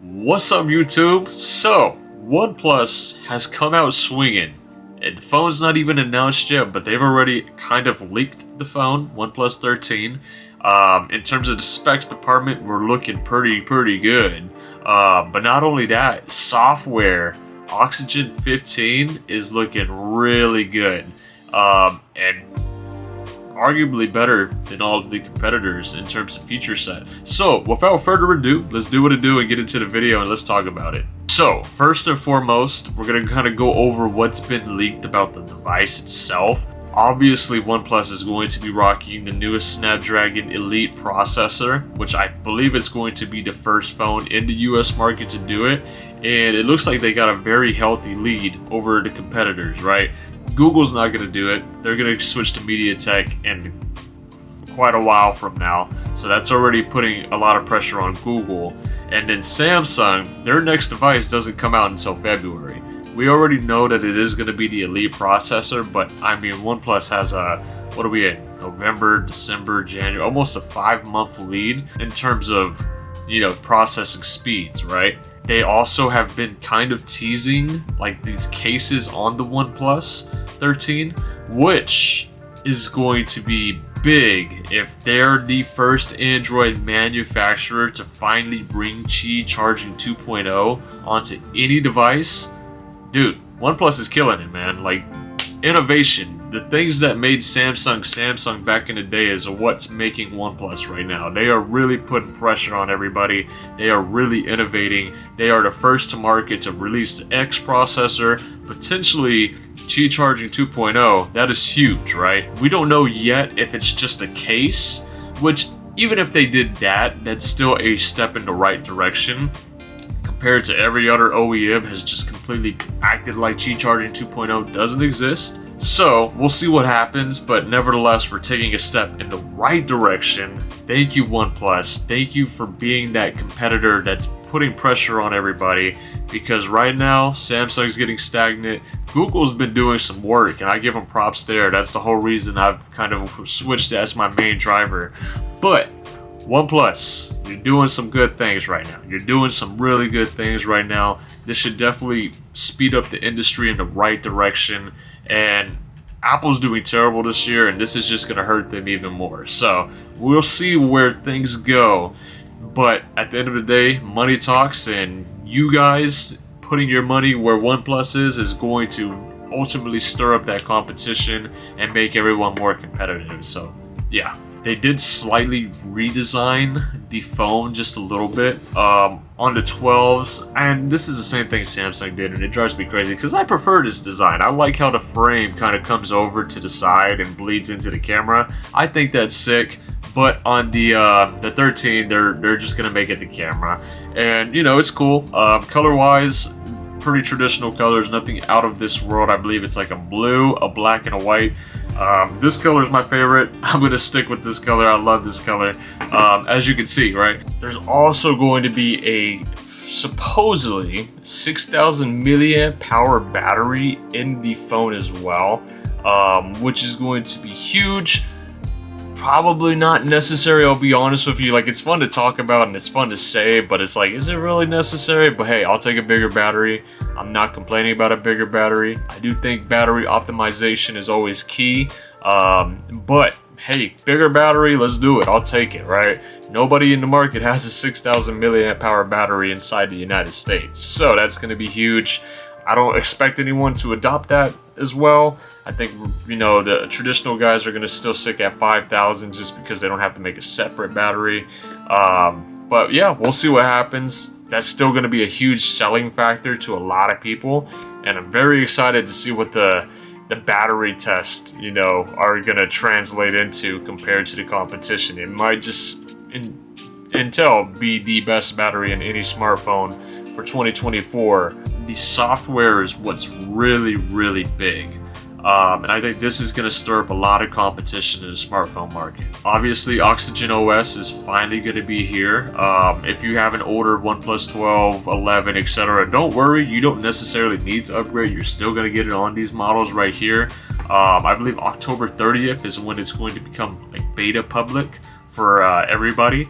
What's up, YouTube? So, OnePlus has come out swinging, and the phone's not even announced yet, but they've already kind of leaked the phone, OnePlus 13. In terms of the specs department, we're looking pretty good. But not only that, software, Oxygen 15 is looking really good, and arguably better than all of the competitors in terms of feature set. So without further ado, let's do what it do and get into the video and let's talk about it. So first and foremost, we're gonna kind of go over what's been leaked about the device itself. Obviously, OnePlus is going to be rocking the newest Snapdragon Elite processor, which I believe is going to be the first phone in the US market to do it. And it looks like they got a very healthy lead over the competitors, right? Google's not going to do it. They're going to switch to MediaTek in quite a while from now. So that's already putting a lot of pressure on Google. And then Samsung, their next device doesn't come out until February. We already know that it is going to be the Elite processor, but I mean, OnePlus has a, what are we in? November, December, January, almost a 5-month lead in terms of, processing speeds, right? They also have been kind of teasing like these cases on the OnePlus 13, which is going to be big if they're the first Android manufacturer to finally bring Qi Charging 2.0 onto any device. Dude, OnePlus is killing it, man. Like, innovation. The things that made Samsung back in the day is what's making OnePlus right now. They are really putting pressure on everybody. They are really innovating. They are the first to market to release the X processor, potentially Qi Charging 2.0. That is huge, right? We don't know yet if it's just a case, which even if they did that, that's still a step in the right direction. Compared to every other OEM has just completely acted like Qi Charging 2.0 doesn't exist. So we'll see what happens, but nevertheless, we're taking a step in the right direction. Thank you, OnePlus. Thank you for being that competitor that's putting pressure on everybody, because right now Samsung's getting stagnant. Google's been doing some work, and I give them props there. That's the whole reason I've kind of switched as my main driver. But OnePlus, you're doing some good things right now. You're doing some really good things right now. This should definitely speed up the industry in the right direction. And Apple's doing terrible this year, and this is just going to hurt them even more. So we'll see where things go. But at the end of the day, money talks, and you guys putting your money where OnePlus is going to ultimately stir up that competition and make everyone more competitive. So yeah. They did slightly redesign the phone just a little bit on the 12s, and this is the same thing Samsung did, and it drives me crazy because I prefer this design. I like how the frame kind of comes over to the side and bleeds into the camera. I think that's sick. But on the 13, they're just gonna make it the camera, and it's cool. Color-wise, pretty traditional colors, nothing out of this world. I believe it's like a blue, a black, and a white. This color is my favorite. I'm gonna stick with this color. I love this color. As you can see, right? There's also going to be a supposedly 6,000 milliamp power battery in the phone as well, which is going to be huge. Probably not necessary, I'll be honest with you. Like, it's fun to talk about and it's fun to say, but it's like, is it really necessary? But hey, I'll take a bigger battery. I'm not complaining about a bigger battery. I do think battery optimization is always key. But hey, bigger battery, let's do it. I'll take it, right? Nobody in the market has a 6,000 milliamp power battery inside the United States. So that's going to be huge. I don't expect anyone to adopt that as well. I think, the traditional guys are going to still stick at 5,000 just because they don't have to make a separate battery. But yeah, we'll see what happens. That's still going to be a huge selling factor to a lot of people. And I'm very excited to see what the battery test, are going to translate into compared to the competition. It might just, Intel, be the best battery in any smartphone for 2024. The software is what's really big. And I think this is going to stir up a lot of competition in the smartphone market. Obviously, Oxygen OS is finally going to be here. If you haven't ordered OnePlus 12, 11, etc., don't worry. You don't necessarily need to upgrade. You're still going to get it on these models right here. I believe October 30th is when it's going to become like beta public for everybody.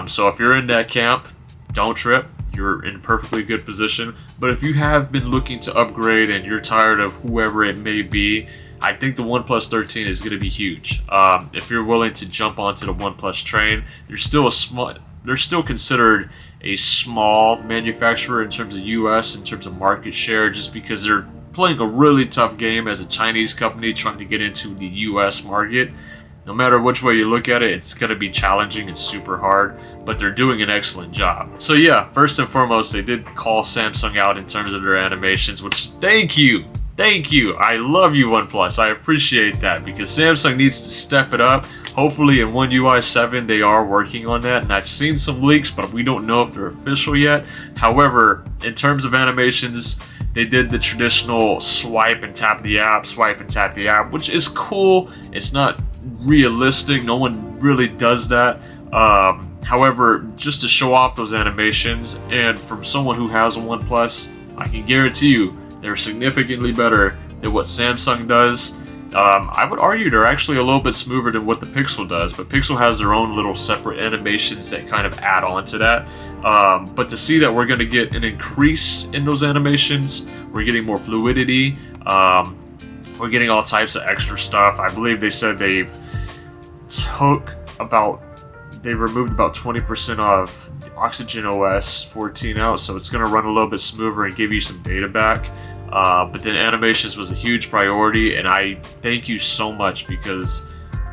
So if you're in that camp, don't trip. you're in a perfectly good position. But if you have been looking to upgrade and you're tired of whoever it may be, I think the OnePlus 13 is going to be huge. If you're willing to jump onto the OnePlus train, they're still considered a small manufacturer in terms of US, in terms of market share, just because they're playing a really tough game as a Chinese company trying to get into the US market. No matter which way you look at it, it's going to be challenging and super hard, but they're doing an excellent job. So yeah, first and foremost, they did call Samsung out in terms of their animations, which thank you. Thank you. I love you, OnePlus. I appreciate that because Samsung needs to step it up. Hopefully in One UI 7 they are working on that, and I've seen some leaks, but we don't know if they're official yet. However, in terms of animations, they did the traditional swipe and tap the app, swipe and tap the app, which is cool. It's not realistic. No one really does that. However, just to show off those animations, and from someone who has a OnePlus, I can guarantee you they're significantly better than what Samsung does. I would argue they're actually a little bit smoother than what the Pixel does, but Pixel has their own little separate animations that kind of add on to that. But to see that we're going to get an increase in those animations, we're getting more fluidity, we're getting all types of extra stuff. I believe they said they removed about 20% of the Oxygen OS 14 out, so it's going to run a little bit smoother and give you some data back. But then animations was a huge priority, and I thank you so much because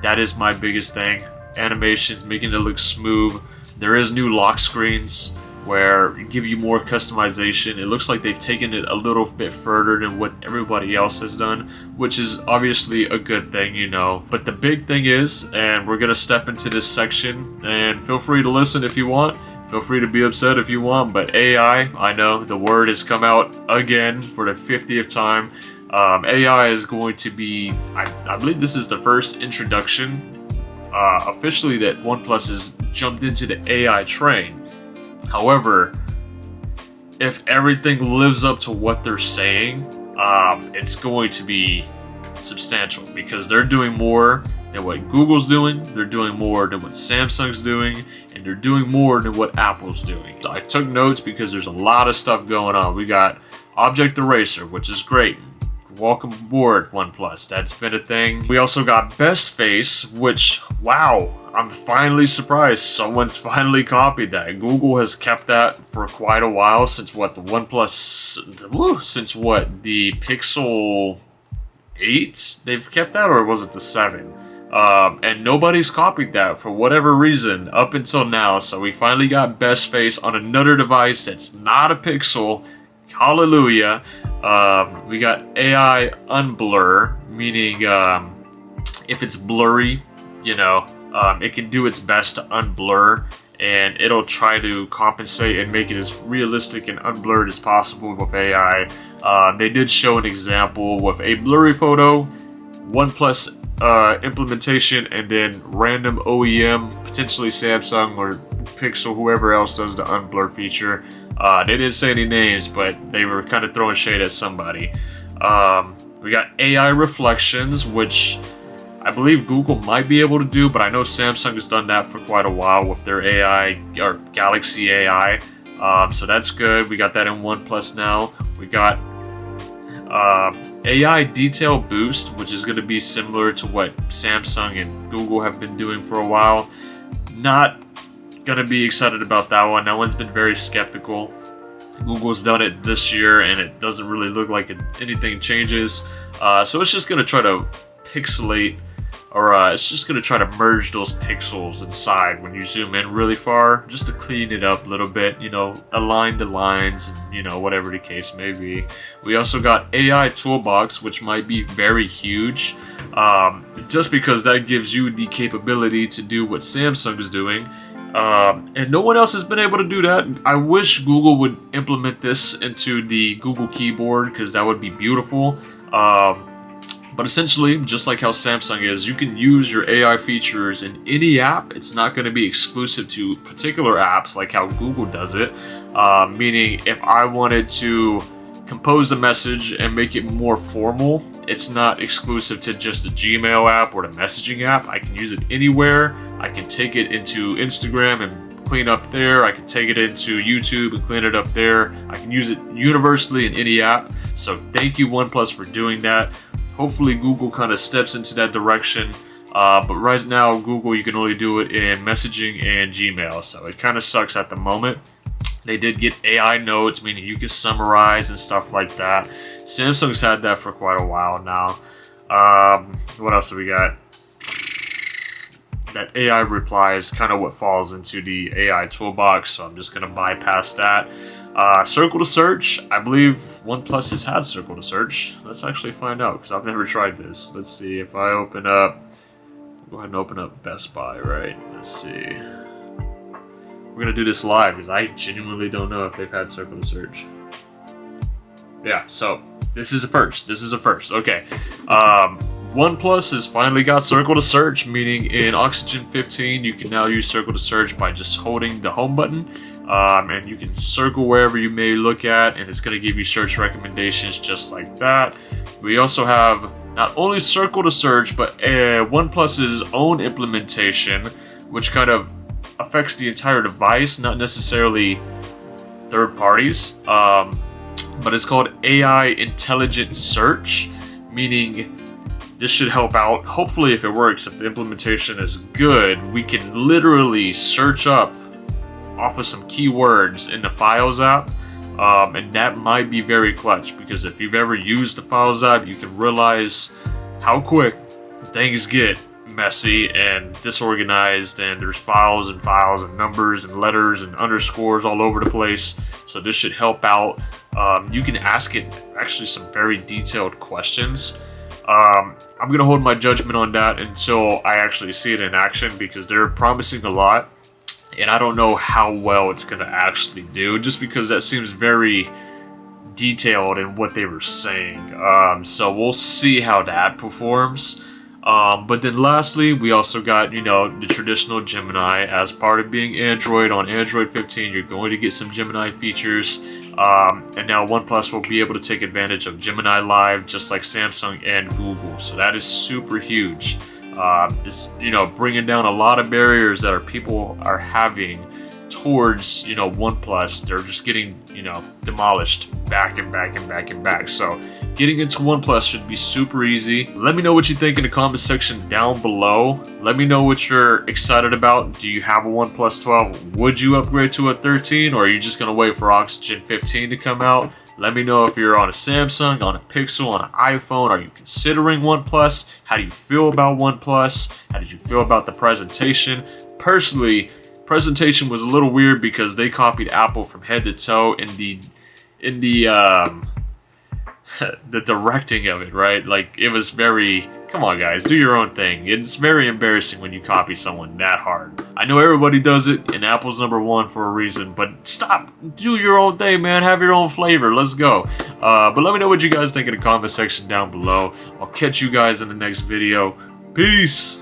that is my biggest thing. Animations, making it look smooth. There is new lock screens where give you more customization. It looks like they've taken it a little bit further than what everybody else has done, which is obviously a good thing, you know. But the big thing is, and we're gonna step into this section, and feel free to listen if you want. Feel free to be upset if you want, but AI, I know the word has come out again for the 50th time. AI is going to be, I believe this is the first introduction officially that OnePlus has jumped into the AI train. However, if everything lives up to what they're saying, it's going to be substantial because they're doing more than what Google's doing, they're doing more than what Samsung's doing, and they're doing more than what Apple's doing. So I took notes because there's a lot of stuff going on. We got Object Eraser, which is great. Welcome aboard, OnePlus. That's been a thing. We also got Best Face, which, wow, I'm finally surprised someone's finally copied that. Google has kept that for quite a while, since what, the OnePlus, since what, the Pixel 8? They've kept that, or was it the 7? And nobody's copied that for whatever reason up until now. So we finally got Best Face on another device that's not a Pixel. Hallelujah. We got AI Unblur, meaning if it's blurry, you know, it can do its best to unblur, and it'll try to compensate and make it as realistic and unblurred as possible with AI. They did show an example with a blurry photo, OnePlus implementation, and then random OEM, potentially Samsung or Pixel, whoever else does the unblur feature. They didn't say any names, but they were kind of throwing shade at somebody. We got AI reflections, which I believe Google might be able to do, but I know Samsung has done that for quite a while with their AI, or Galaxy AI. So that's good. We got that in OnePlus now. We got AI Detail Boost, which is going to be similar to what Samsung and Google have been doing for a while. Not going to be excited about that one. That one's been very skeptical. Google's done it this year, and it doesn't really look like anything changes. So it's just going to try to pixelate, or it's just going to try to merge those pixels inside when you zoom in really far, just to clean it up a little bit, you know, align the lines, and, you know, whatever the case may be. We also got AI Toolbox, which might be very huge, just because that gives you the capability to do what Samsung is doing. And no one else has been able to do that. I wish Google would implement this into the Google keyboard, because that would be beautiful. But essentially, just like how Samsung is, you can use your AI features in any app. It's not going to be exclusive to particular apps like how Google does it. Meaning, if I wanted to compose a message and make it more formal, it's not exclusive to just the Gmail app or the messaging app. I can use it anywhere. I can take it into Instagram and clean up there. I can take it into YouTube and clean it up there. I can use it universally in any app. So thank you, OnePlus, for doing that. Hopefully Google kind of steps into that direction. But right now, Google, you can only do it in messaging and Gmail. So it kind of sucks at the moment. They did get AI notes, meaning you can summarize and stuff like that. Samsung's had that for quite a while now. What else do we got? That AI reply is kind of what falls into the AI toolbox, so I'm just going to bypass that. Circle to search. I believe OnePlus has had circle to search. Let's actually find out, because I've never tried this. Let's see if I open up... Go ahead and open up Best Buy, right? Let's see. We're going to do this live, because I genuinely don't know if they've had circle to search. Yeah, so this is a first. This is a first. Okay. OnePlus has finally got circle to search, meaning in Oxygen 15 you can now use circle to search by just holding the home button, and you can circle wherever you may look at, and it's going to give you search recommendations just like that. We also have not only circle to search, but OnePlus's own implementation, which kind of affects the entire device, not necessarily third parties, but it's called AI Intelligent Search, meaning this should help out. Hopefully, if it works, if the implementation is good, we can literally search up off of some keywords in the Files app, and that might be very clutch, because if you've ever used the Files app, you can realize how quick things get messy and disorganized, and there's files and files and numbers and letters and underscores all over the place. So this should help out. You can ask it actually some very detailed questions. I'm gonna hold my judgment on that until I actually see it in action, because they're promising a lot and I don't know how well it's gonna actually do, just because that seems very detailed in what they were saying. So we'll see how that performs. But then lastly, we also got, you know, the traditional Gemini. As part of being Android, on Android 15, you're going to get some Gemini features. And now OnePlus will be able to take advantage of Gemini Live, just like Samsung and Google. So that is super huge. It's, you know, bringing down a lot of barriers that people are having towards, you know, OnePlus. They're just getting, you know, demolished back and back and back and back. So getting into OnePlus should be super easy. Let me know what you think in the comment section down below. Let me know what you're excited about. Do you have a OnePlus 12? Would you upgrade to a 13, or are you just gonna wait for Oxygen 15 to come out? Let me know if you're on a Samsung, on a Pixel, on an iPhone. Are you considering OnePlus? How do you feel about OnePlus? How did you feel about the presentation? Personally, presentation was a little weird because they copied Apple from head to toe in the the directing of it, right? Like, it was very, come on guys, do your own thing. It's very embarrassing when you copy someone that hard. I know everybody does it, and Apple's #1 for a reason, but stop, do your own thing, man. Have your own flavor. Let's go. But let me know what you guys think in the comment section down below. I'll catch you guys in the next video. Peace.